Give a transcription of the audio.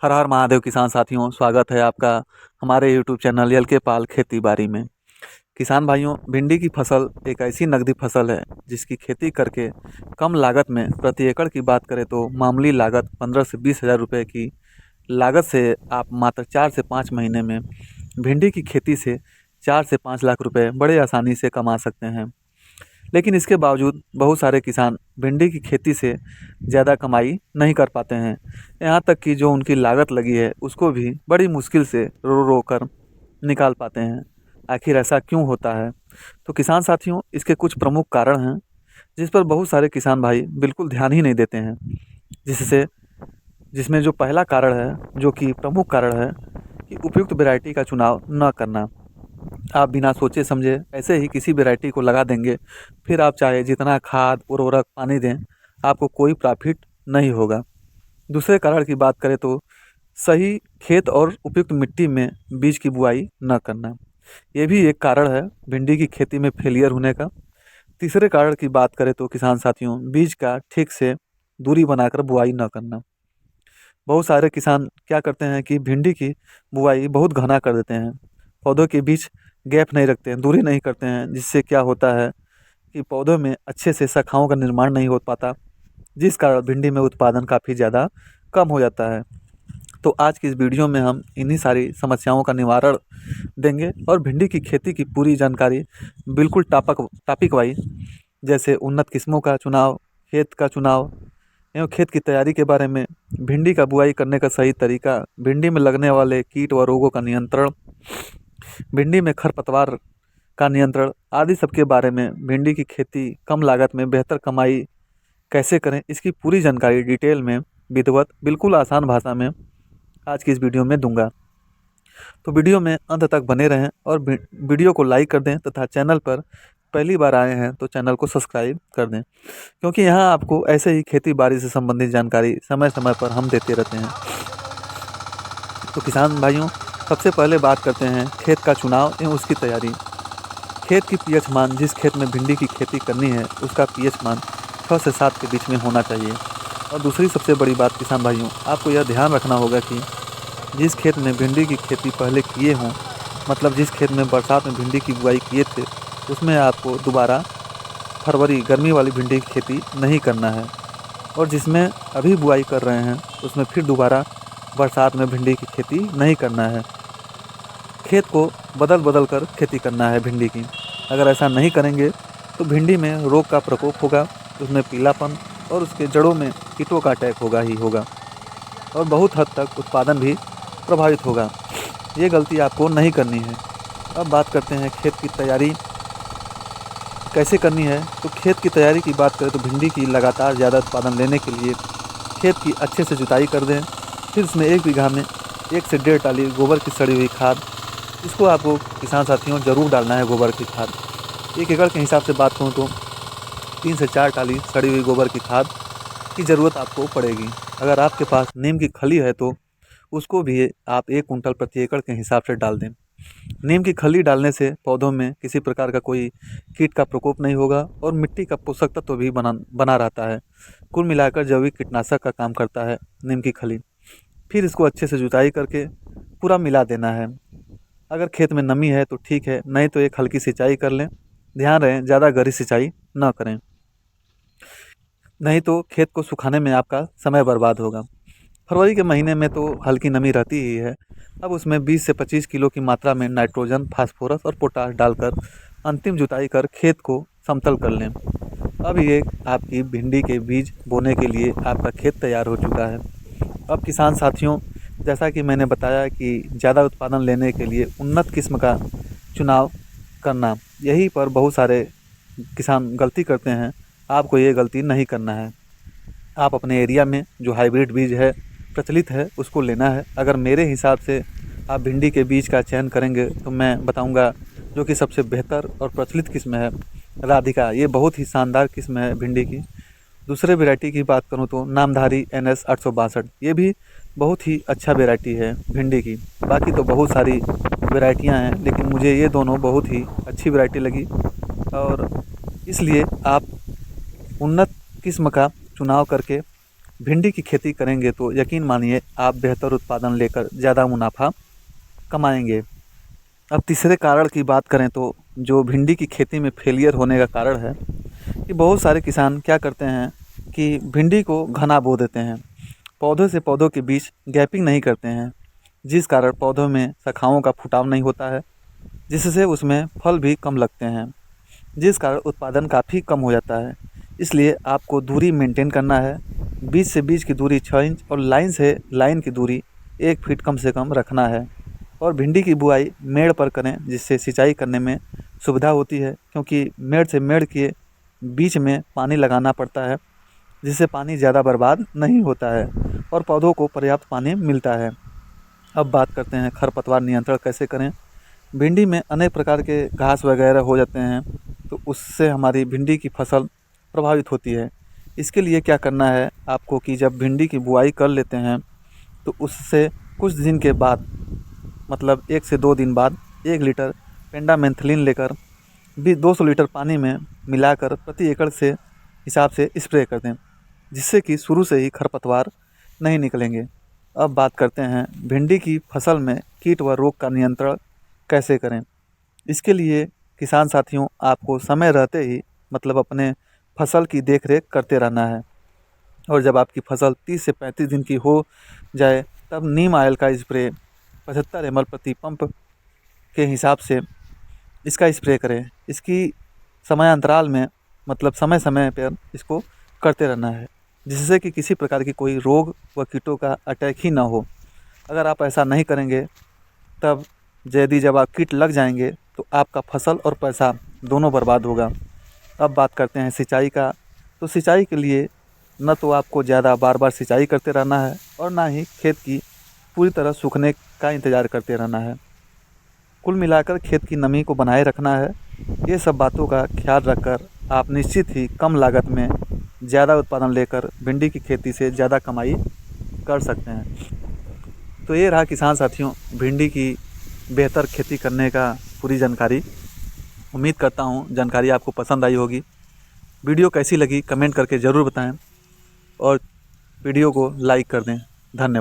हर हर महादेव किसान साथियों, स्वागत है आपका हमारे यूट्यूब चैनल यल के पाल खेती बाड़ी में। किसान भाइयों, भिंडी की फसल एक ऐसी नकदी फसल है जिसकी खेती करके कम लागत में प्रति एकड़ की बात करें तो मामूली लागत 15 से 20 हज़ार रुपये की लागत से आप मात्र 4 से 5 महीने में भिंडी की खेती से 4 से 5 लाख रुपए बड़े आसानी से कमा सकते हैं। लेकिन इसके बावजूद बहुत सारे किसान भिंडी की खेती से ज़्यादा कमाई नहीं कर पाते हैं। यहाँ तक कि जो उनकी लागत लगी है उसको भी बड़ी मुश्किल से रो रो कर निकाल पाते हैं। आखिर ऐसा क्यों होता है? तो किसान साथियों, इसके कुछ प्रमुख कारण हैं जिस पर बहुत सारे किसान भाई बिल्कुल ध्यान ही नहीं देते हैं। जिससे जिसमें जो पहला कारण है, जो कि प्रमुख कारण है, कि उपयुक्त वैरायटी का चुनाव न करना। आप बिना सोचे समझे ऐसे ही किसी वैरायटी को लगा देंगे, फिर आप चाहे जितना खाद उर्वरक पानी दें, आपको कोई प्रॉफिट नहीं होगा। दूसरे कारण की बात करें तो सही खेत और उपयुक्त मिट्टी में बीज की बुआई न करना, ये भी एक कारण है भिंडी की खेती में फेलियर होने का। तीसरे कारण की बात करें तो किसान साथियों, बीज का ठीक से दूरी बनाकर बुआई न करना। बहुत सारे किसान क्या करते हैं कि भिंडी की बुआई बहुत घना कर देते हैं, पौधों के बीच गैप नहीं रखते हैं, दूरी नहीं करते हैं, जिससे क्या होता है कि पौधों में अच्छे से शाखाओं का निर्माण नहीं हो पाता, जिस कारण भिंडी में उत्पादन काफ़ी ज़्यादा कम हो जाता है। तो आज की इस वीडियो में हम इन्हीं सारी समस्याओं का निवारण देंगे और भिंडी की खेती की पूरी जानकारी बिल्कुल टॉपिक वाइज, जैसे उन्नत किस्मों का चुनाव, खेत का चुनाव एवं खेत की तैयारी के बारे में, भिंडी का बुआई करने का सही तरीका, भिंडी में लगने वाले कीट व रोगों का नियंत्रण, भिंडी में खरपतवार का नियंत्रण आदि सब के बारे में, भिंडी की खेती कम लागत में बेहतर कमाई कैसे करें, इसकी पूरी जानकारी डिटेल में विधिवत बिल्कुल आसान भाषा में आज की इस वीडियो में दूंगा। तो वीडियो में अंत तक बने रहें और वीडियो को लाइक कर दें तथा चैनल पर पहली बार आए हैं तो चैनल को सब्सक्राइब कर दें, क्योंकि यहाँ आपको ऐसे ही खेती बाड़ी से संबंधित जानकारी समय समय पर हम देते रहते हैं। तो किसान भाइयों, सबसे पहले बात करते हैं खेत का चुनाव एवं उसकी तैयारी। खेत की पीएच मान, जिस खेत में भिंडी की खेती करनी है उसका पीएच मान 6 से 7 के बीच में होना चाहिए। और दूसरी सबसे बड़ी बात किसान भाइयों, आपको यह ध्यान रखना होगा कि जिस खेत में भिंडी की खेती पहले किए हों, मतलब जिस खेत में बरसात में भिंडी की बुआई किए थे, उसमें आपको दोबारा फरवरी गर्मी वाली भिंडी की खेती नहीं करना है। और जिसमें अभी बुआई कर रहे हैं उसमें फिर दोबारा बरसात में भिंडी की खेती नहीं करना है। खेत को बदल बदल कर खेती करना है भिंडी की। अगर ऐसा नहीं करेंगे तो भिंडी में रोग का प्रकोप होगा, उसमें पीलापन और उसके जड़ों में कीटों का अटैक होगा ही होगा, और बहुत हद तक उत्पादन भी प्रभावित होगा। ये गलती आपको नहीं करनी है। अब बात करते हैं खेत की तैयारी कैसे करनी है। तो खेत की तैयारी की बात करें तो भिंडी की लगातार ज़्यादा उत्पादन लेने के लिए खेत की अच्छे से जुताई कर दें। फिर उसमें 1 बीघा में 1 से 1.5 टाली गोबर की सड़ी हुई खाद, इसको आपको किसान साथियों ज़रूर डालना है। गोबर की खाद 1 एकड़ के हिसाब से बात करूँ तो 3 से 4 टाली सड़ी हुई गोबर की खाद की ज़रूरत आपको पड़ेगी। अगर आपके पास नीम की खली है तो उसको भी आप 1 कुंटल प्रति एकड़ के हिसाब से डाल दें। नीम की खली डालने से पौधों में किसी प्रकार का कोई कीट का प्रकोप नहीं होगा और मिट्टी का पोषक तत्व भी बना रहता है। कुल मिलाकर जैविक कीटनाशक का काम करता है नीम की खली। फिर इसको अच्छे से जुताई करके पूरा मिला देना है। अगर खेत में नमी है तो ठीक है, नहीं तो एक हल्की सिंचाई कर लें। ध्यान रहे ज़्यादा गहरी सिंचाई ना करें, नहीं तो खेत को सुखाने में आपका समय बर्बाद होगा। फरवरी के महीने में तो हल्की नमी रहती ही है। अब उसमें 20 से 25 किलो की मात्रा में नाइट्रोजन, फास्फोरस और पोटाश डालकर अंतिम जुताई कर खेत को समतल कर लें। अब ये आपकी भिंडी के बीज बोने के लिए आपका खेत तैयार हो चुका है। अब किसान साथियों, जैसा कि मैंने बताया कि ज़्यादा उत्पादन लेने के लिए उन्नत किस्म का चुनाव करना, यहीं पर बहुत सारे किसान गलती करते हैं। आपको ये गलती नहीं करना है। आप अपने एरिया में जो हाइब्रिड बीज है, प्रचलित है, उसको लेना है। अगर मेरे हिसाब से आप भिंडी के बीज का चयन करेंगे तो मैं बताऊंगा जो कि सबसे बेहतर और प्रचलित किस्म है राधिका। ये बहुत ही शानदार किस्म है भिंडी की। दूसरे वैरायटी की बात करूं तो नामधारी NS 862, ये भी बहुत ही अच्छा वैरायटी है भिंडी की। बाकी तो बहुत सारी वैरायटियां हैं, लेकिन मुझे ये दोनों बहुत ही अच्छी वैरायटी लगी, और इसलिए आप उन्नत किस्म का चुनाव करके भिंडी की खेती करेंगे तो यकीन मानिए आप बेहतर उत्पादन लेकर ज़्यादा मुनाफा कमाएंगे। अब तीसरे कारण की बात करें तो जो भिंडी की खेती में फेलियर होने का कारण है कि बहुत सारे किसान क्या करते हैं कि भिंडी को घना बो देते हैं, पौधों से पौधों के बीच गैपिंग नहीं करते हैं, जिस कारण पौधों में शाखाओं का फुटाव नहीं होता है, जिससे उसमें फल भी कम लगते हैं, जिस कारण उत्पादन काफ़ी कम हो जाता है। इसलिए आपको दूरी मेंटेन करना है, बीज से बीज की दूरी 6 इंच और लाइन से लाइन की दूरी 1 फीट कम से कम रखना है। और भिंडी की बुआई मेड़ पर करें, जिससे सिंचाई करने में सुविधा होती है, क्योंकि मेड़ से मेड़ के बीच में पानी लगाना पड़ता है, जिससे पानी ज़्यादा बर्बाद नहीं होता है और पौधों को पर्याप्त पानी मिलता है। अब बात करते हैं खरपतवार नियंत्रण कैसे करें। भिंडी में अनेक प्रकार के घास वगैरह हो जाते हैं, तो उससे हमारी भिंडी की फसल प्रभावित होती है। इसके लिए क्या करना है आपको कि जब भिंडी की बुआई कर लेते हैं तो उससे कुछ दिन के बाद, मतलब 1 से 2 दिन बाद 1 लीटर पेंडामेंथलिन लेकर भी 200 लीटर पानी में मिलाकर प्रति एकड़ से हिसाब से स्प्रे कर दें, जिससे कि शुरू से ही खरपतवार नहीं निकलेंगे। अब बात करते हैं भिंडी की फसल में कीट व रोग का नियंत्रण कैसे करें। इसके लिए किसान साथियों आपको समय रहते ही मतलब अपने फसल की देखरेख करते रहना है, और जब आपकी फसल 30 से 35 दिन की हो जाए तब नीम ऑयल का स्प्रे 75 ml प्रति पंप के हिसाब से इसका स्प्रे करें। इसकी समयांतराल में मतलब समय समय पर इसको करते रहना है, जिससे कि किसी प्रकार की कोई रोग व कीटों का अटैक ही ना हो। अगर आप ऐसा नहीं करेंगे तब जब आप कीट लग जाएंगे तो आपका फसल और पैसा दोनों बर्बाद होगा। अब बात करते हैं सिंचाई का। तो सिंचाई के लिए न तो आपको ज़्यादा बार बार सिंचाई करते रहना है और ना ही खेत की पूरी तरह सूखने का इंतज़ार करते रहना है। कुल मिलाकर खेत की नमी को बनाए रखना है। ये सब बातों का ख्याल रखकर आप निश्चित ही कम लागत में ज़्यादा उत्पादन लेकर भिंडी की खेती से ज़्यादा कमाई कर सकते हैं। तो ये रहा किसान साथियों भिंडी की बेहतर खेती करने का पूरी जानकारी। उम्मीद करता हूँ जानकारी आपको पसंद आई होगी। वीडियो कैसी लगी कमेंट करके ज़रूर बताएं और वीडियो को लाइक कर दें। धन्यवाद।